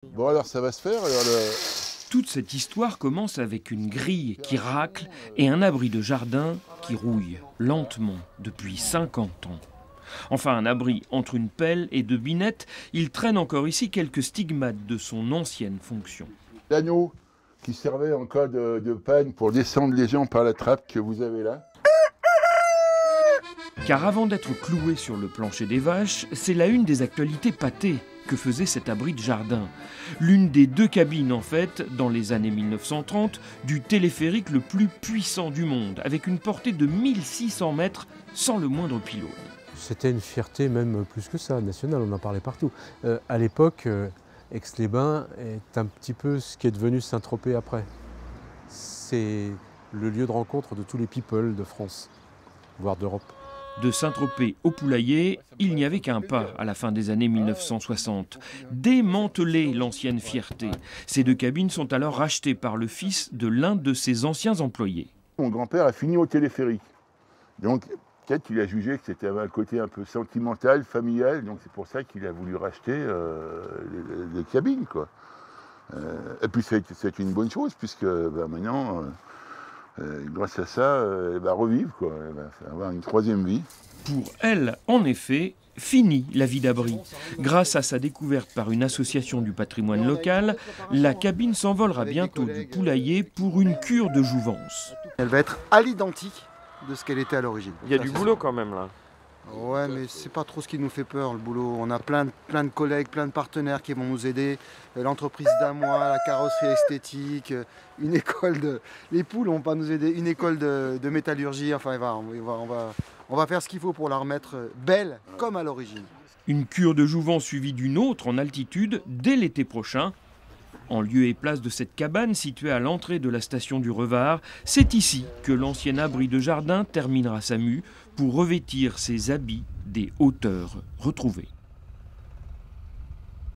Bon alors ça va se faire. Toute cette histoire commence avec une grille qui racle et un abri de jardin qui rouille lentement depuis 50 ans. Enfin, un abri entre une pelle et deux binettes, il traîne encore ici quelques stigmates de son ancienne fonction. L'anneau qui servait en cas de panne pour descendre les gens par la trappe que vous avez là. Car avant d'être cloué sur le plancher des vaches, c'est la une des actualités pâtées que faisait cet abri de jardin. L'une des deux cabines, en fait, dans les années 1930, du téléphérique le plus puissant du monde, avec une portée de 1600 mètres sans le moindre pylône. C'était une fierté même plus que ça, nationale, on en parlait partout. À l'époque, Aix-les-Bains est un petit peu ce qui est devenu Saint-Tropez après. C'est le lieu de rencontre de tous les people de France, voire d'Europe. De Saint-Tropez au Poulailler, il n'y avait qu'un pas à la fin des années 1960. Démanteler l'ancienne fierté. Ces deux cabines sont alors rachetées par le fils de l'un de ses anciens employés. Mon grand-père a fini au téléphérique. Donc peut-être qu'il a jugé que c'était un côté un peu sentimental, familial. Donc c'est pour ça qu'il a voulu racheter les cabines, quoi. Et puis c'est une bonne chose puisque maintenant... grâce à ça, elle va revivre, quoi. Elle va avoir une troisième vie. Pour elle, en effet, fini la vie d'abri. Grâce à sa découverte par une association du patrimoine local, la cabine s'envolera bientôt du Poulailler pour une cure de jouvence. Elle va être à l'identique de ce qu'elle était à l'origine. Il y a du boulot quand même là. Ouais, mais c'est pas trop ce qui nous fait peur, le boulot. On a plein de collègues, plein de partenaires qui vont nous aider. L'entreprise d'Amois, la carrosserie esthétique, une école de... Les poules vont pas nous aider, une école de métallurgie. Enfin, on va faire ce qu'il faut pour la remettre belle, comme à l'origine. Une cure de jouvence suivie d'une autre en altitude dès l'été prochain. En lieu et place de cette cabane située à l'entrée de la station du Revard, c'est ici que l'ancien abri de jardin terminera sa mue pour revêtir ses habits des hauteurs retrouvées.